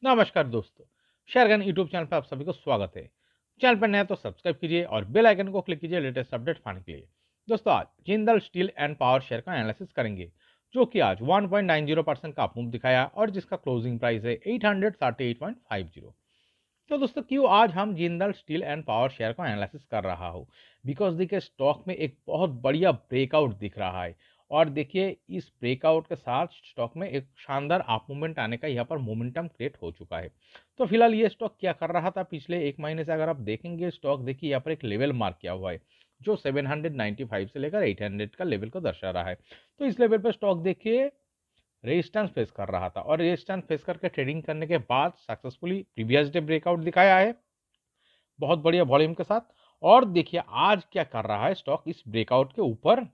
नमस्कार दोस्तों, शेरगन YouTube channel पर आप सभी को स्वागत है। चैनल पर नया तो सब्सक्राइब कीजिए और बेल आइकन को क्लिक कीजिए लेटेस्ट अपडेट पाने के लिए। दोस्तों, आज Jindal steel and power share का एनालिसिस करेंगे, जो कि आज 1.90% का अपमूव दिखाया और जिसका क्लोजिंग प्राइस है 838.50। तो दोस्तों, क्यों आज हम Jindal steel and power share का एनालिसिस कर रहा हूँ? बिकॉज देखिए, स्टॉक में एक बहुत बढ़िया ब्रेकआउट दिख रहा है और देखिए इस ब्रेकआउट के साथ स्टॉक में एक शानदार अप मूवमेंट आने का यहाँ पर मोमेंटम क्रिएट हो चुका है। तो फिलहाल ये स्टॉक क्या कर रहा था पिछले एक महीने से? अगर आप देखेंगे स्टॉक, देखिए यहाँ पर एक लेवल मार्क किया हुआ है जो 795 से लेकर 800 का लेवल को दर्शा रहा है। तो इस लेवल पर स्टॉक देखिए रेजिस्टेंस फेस कर रहा था और रेजिस्टेंस फेस करके ट्रेडिंग करने के बाद सक्सेसफुली प्रीवियस डे ब्रेकआउट दिखाया है बहुत बढ़िया वॉल्यूम के साथ। और देखिए आज क्या कर रहा है स्टॉक, इस ब्रेकआउट के ऊपर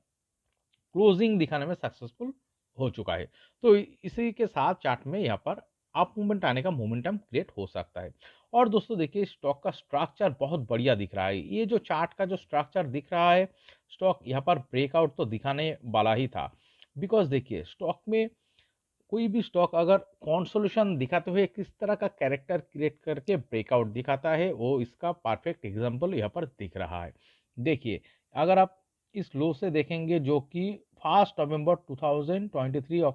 क्लोजिंग दिखाने में सक्सेसफुल हो चुका है। तो इसी के साथ चार्ट में यहाँ पर अप मूवमेंट आने का मोमेंटम क्रिएट हो सकता है। और दोस्तों देखिए, स्टॉक का स्ट्रक्चर बहुत बढ़िया दिख रहा है। ये जो चार्ट का जो स्ट्रक्चर दिख रहा है, स्टॉक यहाँ पर ब्रेकआउट तो दिखाने वाला ही था। बिकॉज देखिए, स्टॉक में कोई भी स्टॉक अगर कॉन्सोल्यूशन दिखाते हुए किस तरह का कैरेक्टर क्रिएट करके ब्रेकआउट दिखाता है, वो इसका परफेक्ट एग्जांपल यहाँ पर दिख रहा है। देखिए, अगर आप इस लो से देखेंगे जो कि 1 नवंबर 2023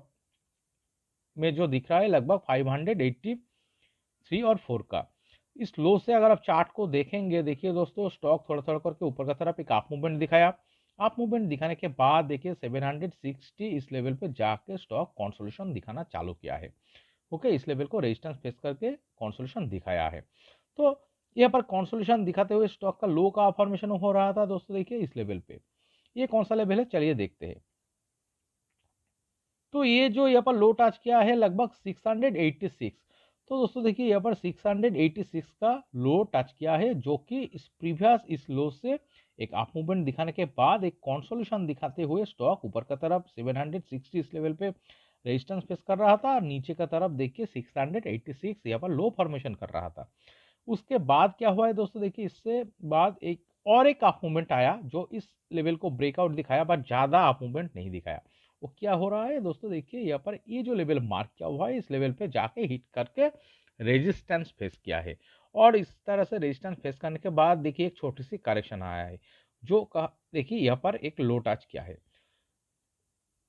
में जो दिख रहा है लगभग 583 और 4 का, इस लो से अगर आप चार्ट को देखेंगे, देखिए दोस्तों स्टॉक थोड़ा थोड़ा करके ऊपर की तरफ एक अप मूवमेंट दिखाया। अप मूवमेंट दिखाने के बाद देखिए 760 इस लेवल पे जाके स्टॉक कंसोलिडेशन दिखाना चालू किया है। ओके, इस लेवल को रेजिस्टेंस फेस करके कंसोलिडेशन दिखाया है। तो यहाँ पर कंसोलिडेशन दिखाते हुए स्टॉक का लो का फॉर्मेशन हो रहा था दोस्तों। देखिए इस लेवल पे ये कौन सा लेवल है, चलिए देखते हैं। तो ये जो यहाँ पर लो टच किया है लगभग 686। तो दोस्तों देखिए यहाँ पर 686 का लो टच किया है, जो कि इस प्रीवियस इस लो से एक अप मूवमेंट दिखाने के बाद एक कंसोलिडेशन दिखाते हुए स्टॉक ऊपर का तरफ 760 इस लेवल पे रेजिस्टेंस फेस कर रहा था और नीचे का तरफ देखिए 686 यहाँ पर लो फॉर्मेशन कर रहा था। उसके बाद क्या हुआ है दोस्तों, देखिए इससे बाद एक और एक अप मूवमेंट आया जो इस लेवल को ब्रेकआउट दिखाया, बट ज्यादा अप मूवमेंट नहीं दिखाया। वो क्या हो रहा है दोस्तों, देखिए यहाँ पर ये जो लेवल मार्क किया हुआ है, इस लेवल पे जाके हिट करके रेजिस्टेंस फेस किया है। और इस तरह से रेजिस्टेंस फेस करने के बाद देखिए एक छोटी सी करेक्शन आया है, जो देखिए यहाँ पर एक लो टच किया है।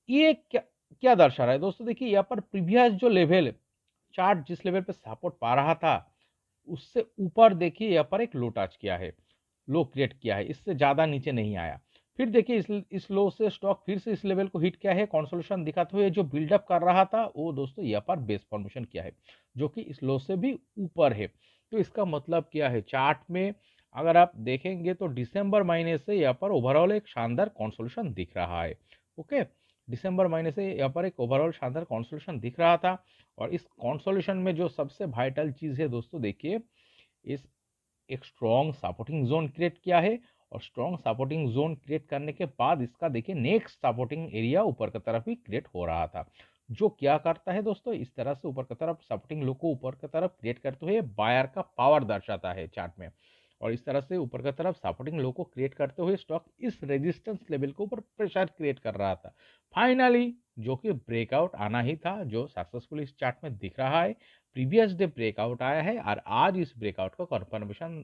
ये क्या क्या दर्शा रहा है दोस्तों, देखिए यहाँ पर प्रीवियस जो लेवल चार्ट जिस लेवल पे सपोर्ट पा रहा था, उससे ऊपर देखिए यहाँ पर एक लो टच किया है, लो क्रिएट किया है, इससे ज्यादा नीचे नहीं आया। फिर देखिए इस लो से स्टॉक फिर से इस लेवल को हिट किया है, कंसोलिडेशन दिखाते हुए जो बिल्डअप कर रहा था वो दोस्तों यहाँ पर बेस फॉर्मेशन किया है, जो कि इस लो से भी ऊपर है। तो इसका मतलब क्या है, चार्ट में अगर आप देखेंगे तो दिसंबर महीने से यहाँ पर ओवरऑल एक शानदार कंसोलिडेशन दिख रहा है। ओके, दिसंबर महीने से यहाँ पर एक ओवरऑल शानदार कंसोलिडेशन दिख रहा था। और इस कंसोलिडेशन में जो सबसे वाइटल चीज है दोस्तों, देखिए इस एक स्ट्रॉन्ग सपोर्टिंग जोन क्रिएट किया है। और स्ट्रॉन्ग सपोर्टिंग जोन क्रिएट करने के बाद इसका देखिए नेक्स्ट सपोर्टिंग एरिया ऊपर की तरफ ही क्रिएट हो रहा था, जो क्या करता है दोस्तों, इस तरह से ऊपर की तरफ सपोर्टिंग लो को ऊपर की तरफ क्रिएट करते हुए बायर का पावर दर्शाता है चार्ट में। और इस तरह से ऊपर की तरफ सपोर्टिंग लो को क्रिएट करते हुए स्टॉक इस रेजिस्टेंस लेवल के ऊपर प्रेशर क्रिएट कर रहा था। फाइनली जो कि ब्रेकआउट आना ही था, जो सक्सेसफुल इस चार्ट में दिख रहा है। प्रीवियस डे ब्रेकआउट आया है और आज इस ब्रेकआउट का कंफर्मेशन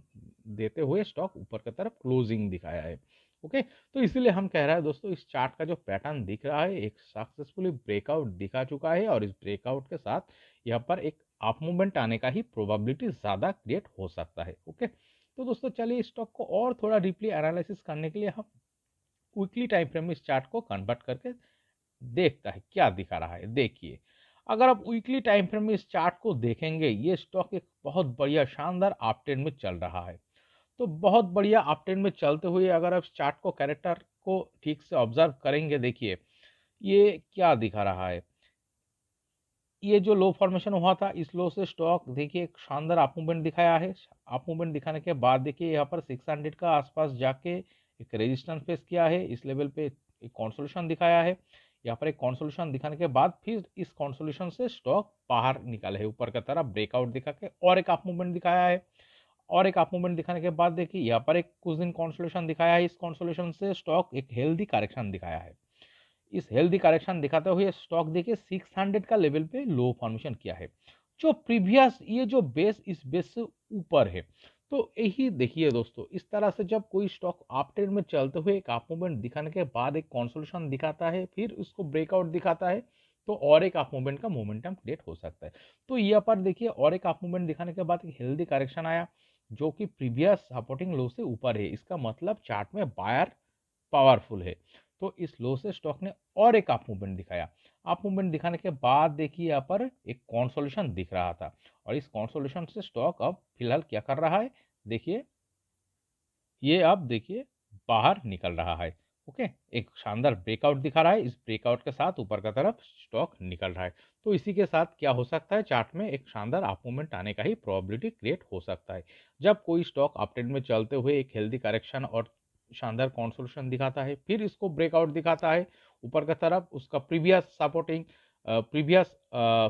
देते हुए स्टॉक ऊपर की तरफ क्लोजिंग दिखाया है। ओके, तो इसीलिए हम कह रहे हैं दोस्तों, इस चार्ट का जो पैटर्न दिख रहा है एक सक्सेसफुली ब्रेकआउट दिखा चुका है और इस ब्रेकआउट के साथ यहाँ पर एक अप मूवमेंट आने का ही प्रोबेबिलिटी ज्यादा क्रिएट हो सकता है। ओके, तो दोस्तों चलिए स्टॉक को और थोड़ा डीपली एनालिसिस करने के लिए हम वीकली टाइम फ्रेम में इस चार्ट को कन्वर्ट करके देखता है क्या दिखा रहा है। देखिए, अगर आप वीकली टाइम फ्रेम में इस चार्ट को देखेंगे, ये स्टॉक एक बहुत बढ़िया शानदार अप ट्रेंड में चल रहा है। तो बहुत बढ़िया अप ट्रेंड में चलते हुए अगर आप इस चार्ट को कैरेक्टर को ठीक से ऑब्जर्व करेंगे, देखिए ये क्या दिखा रहा है। ये जो लो फॉर्मेशन हुआ था, इस लो से स्टॉक देखिए एक शानदार अप मूवमेंट दिखाया है। अप मूवमेंट दिखाने के बाद देखिए यहाँ पर 600 का आसपास जाके एक रेजिस्टेंस फेस किया है, इस लेवल पे एक कंसोलिडेशन दिखाया है। यहाँ पर एक कंसोलिडेशन दिखाने के बाद फिर इस कंसोलिडेशन से स्टॉक बाहर निकला है, ऊपर की तरफ ब्रेकआउट दिखा के और एक अप मूवमेंट दिखाया है। और एक अप मूवमेंट दिखाने के बाद देखिए यहाँ पर एक कुछ दिन कंसोलिडेशन दिखाया है, इस कंसोलिडेशन से स्टॉक एक हेल्दी करेक्शन दिखाया है। इस हेल्दी करेक्शन दिखाते हुए स्टॉक देखिए 600 का लेवल पे लो फॉर्मेशन किया है। जो प्रीवियस ये जो बेस इस बेस से ऊपर है। तो यही देखिए दोस्तों, इस तरह से जब कोई स्टॉक अप ट्रेंड में चलते हुए एक अप मूवमेंट दिखाने के बाद एक कंसोलिडेशन दिखाता है, फिर उसको ब्रेकआउट दिखाता है, तो और एक अप मूवमेंट का मोमेंटम क्रिएट हो सकता है। तो यहाँ पर देखिए और एक अप मूवमेंट दिखाने के बाद एक हेल्दी करेक्शन आया जो कि प्रीवियस सपोर्टिंग लो से ऊपर है। इसका मतलब चार्ट में बायर पावरफुल है। तो इस लो से स्टॉक ने और एक अप मूवमेंट दिखाया। अप मूवमेंट दिखाने के बाद देखिए यहाँ पर एक कंसोलिडेशन दिख रहा था, और इस कंसोलिडेशन से स्टॉक अब फिलहाल क्या कर रहा है, देखिए ये अब देखिए बाहर निकल रहा है। ओके, एक शानदार ब्रेकआउट दिखा रहा है, इस ब्रेकआउट के साथ ऊपर का तरफ स्टॉक निकल रहा है। तो इसी के साथ क्या हो सकता है, चार्ट में एक शानदार अप मूवमेंट आने का ही प्रोबेबिलिटी क्रिएट हो सकता है। जब कोई स्टॉक अप ट्रेंड में चलते हुए एक हेल्दी करेक्शन और शानदार कंसोलिडेशन दिखाता है, फिर इसको ब्रेकआउट दिखाता है ऊपर का तरफ उसका previous supporting previous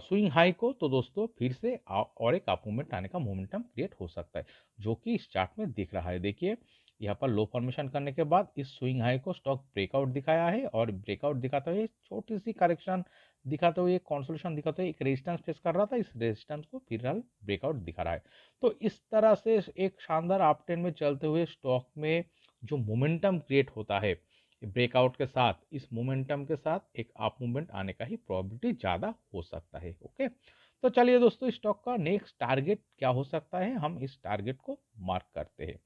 swing high को, तो दोस्तों फिर से और एक अप मूवमेंट आने का मोमेंटम क्रिएट हो सकता है, जो कि इस चार्ट में दिख रहा है। देखिए यहाँ पर लो फॉर्मेशन करने के बाद इस स्विंग हाई को स्टॉक ब्रेकआउट दिखाया है, और ब्रेकआउट दिखाते हुए छोटी सी करेक्शन दिखाते हुए, कंसोलिडेशन दिखाते हुए एक रेजिस्टेंस फेस कर रहा था, इस रेजिस्टेंस को फिलहाल ब्रेकआउट दिखा रहा है। तो इस तरह से एक शानदार अप ट्रेंड में चलते हुए स्टॉक में जो मोमेंटम क्रिएट होता है ब्रेकआउट के साथ, इस मोमेंटम के साथ एक अप मूवमेंट आने का ही प्रोबेबिलिटी ज़्यादा हो सकता है। ओके, तो चलिए दोस्तों, स्टॉक का नेक्स्ट टारगेट क्या हो सकता है, हम इस टारगेट को मार्क करते हैं।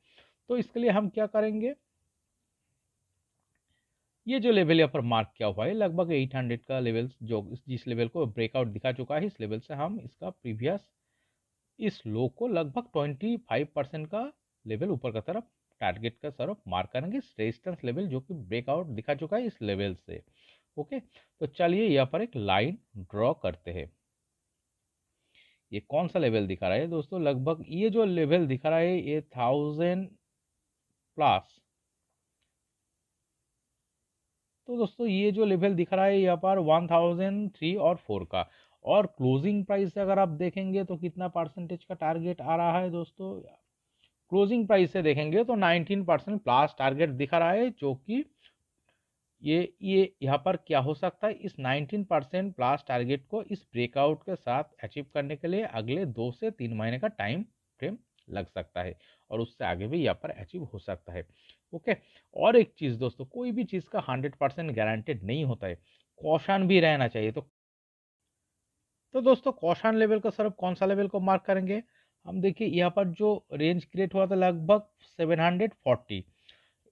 तो इसके लिए हम क्या करेंगे, ये जो लेवल यहाँ पर मार्क किया हुआ है लगभग 800 का लेवल, जो जिस लेवल को ब्रेकआउट दिखा चुका है, इस लेवल से हम इसका प्रीवियस इस लो को लगभग 25% का लेवल ऊपर का तरफ टारगेट का तरफ मार्क करेंगे, रेजिस्टेंस लेवल जो कि ब्रेकआउट दिखा चुका है इस लेवल से। ओके, तो चलिए यहाँ पर एक लाइन ड्रॉ करते हैं। ये कौन सा लेवल दिखा रहा है दोस्तों, लगभग ये जो लेवल दिखा रहा है ये 1000+। तो दोस्तों ये जो लेवल दिख रहा है यहाँ पर 1003 और 4 का, और क्लोजिंग प्राइस से अगर आप देखेंगे तो कितना परसेंटेज का टारगेट आ रहा है दोस्तों, क्लोजिंग प्राइस से देखेंगे तो 19% प्लस टारगेट दिखा रहा है, जो कि ये यहाँ पर क्या हो सकता है, इस 19% प्लस टारगेट को इस ब्रेकआउट के साथ अचीव करने के लिए अगले 2 से 3 महीने का टाइम फ्रेम लग सकता है, और उससे आगे भी यहाँ पर अचीव हो सकता है। ओके, और एक चीज़ दोस्तों, कोई भी चीज़ का 100% गारंटेड नहीं होता है, कॉशन भी रहना चाहिए। तो दोस्तों कॉशन लेवल का सिर्फ कौन सा लेवल को मार्क करेंगे, हम देखिए यहाँ पर जो रेंज क्रिएट हुआ था लगभग 740,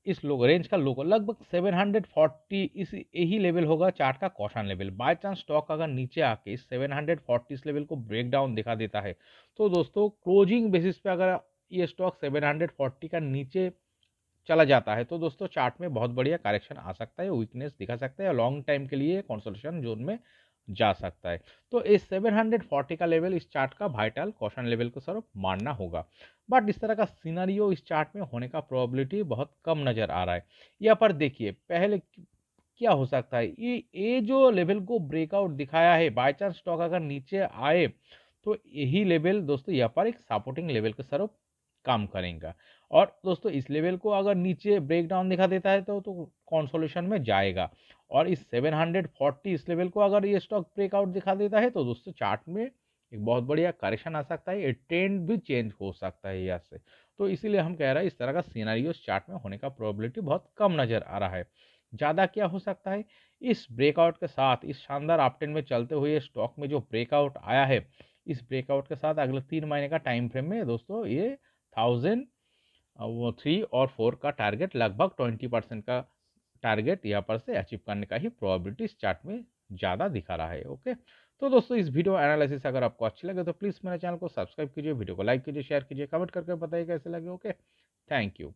इस लोग रेंज का लोगो लगभग 740, इस यही लेवल होगा चार्ट का caution level. By chance stock अगर नीचे आके इस 740 इस लेवल को ब्रेक डाउन दिखा देता है, तो दोस्तों क्लोजिंग बेसिस पे अगर ये स्टॉक 740 का नीचे चला जाता है, तो दोस्तों चार्ट में बहुत बढ़िया करेक्शन आ सकता है, वीकनेस दिखा सकता है, और लॉन्ग टाइम के लिए कंसोलिडेशन जोन में जा सकता है। तो इस 740 का लेवल इस चार्ट का वाइटल कॉशन लेवल को सर मानना होगा। बट इस तरह का सिनारियो इस चार्ट में होने का प्रोबेबिलिटी बहुत कम नजर आ रहा है। यहाँ पर देखिए पहले क्या हो सकता है, ये जो लेवल को ब्रेकआउट दिखाया है, बाय चांस स्टॉक अगर नीचे आए तो यही लेवल दोस्तों यहाँ पर एक सपोर्टिंग लेवल के स्वरूप काम करेगा, और दोस्तों इस लेवल को अगर नीचे ब्रेक डाउन दिखा देता है तो कंसोलिडेशन में जाएगा, और इस 740 इस लेवल को अगर ये स्टॉक ब्रेकआउट दिखा देता है तो दोस्तों चार्ट में एक बहुत बढ़िया करेक्शन आ सकता है, ये ट्रेंड भी चेंज हो सकता है यहाँ से। तो इसीलिए हम कह रहे हैं इस तरह का सिनेरियो चार्ट में होने का प्रोबेबिलिटी बहुत कम नजर आ रहा है। ज़्यादा क्या हो सकता है, इस ब्रेकआउट के साथ इस शानदार अपट्रेंड में चलते हुए स्टॉक में जो ब्रेकआउट आया है, इस ब्रेकआउट के साथ अगले 3 महीने का टाइम फ्रेम में दोस्तों ये 1003 और 4 का टारगेट लगभग 20% का टारगेट यहाँ पर से अचीव करने का ही प्रोबेबिलिटी इस चार्ट में ज़्यादा दिखा रहा है। ओके, तो दोस्तों इस वीडियो एनालिसिस अगर आपको अच्छी लगे तो प्लीज़ मेरे चैनल को सब्सक्राइब कीजिए, वीडियो को लाइक कीजिए, शेयर कीजिए, कमेंट करके बताइए कैसे लगे। Okay, thank you.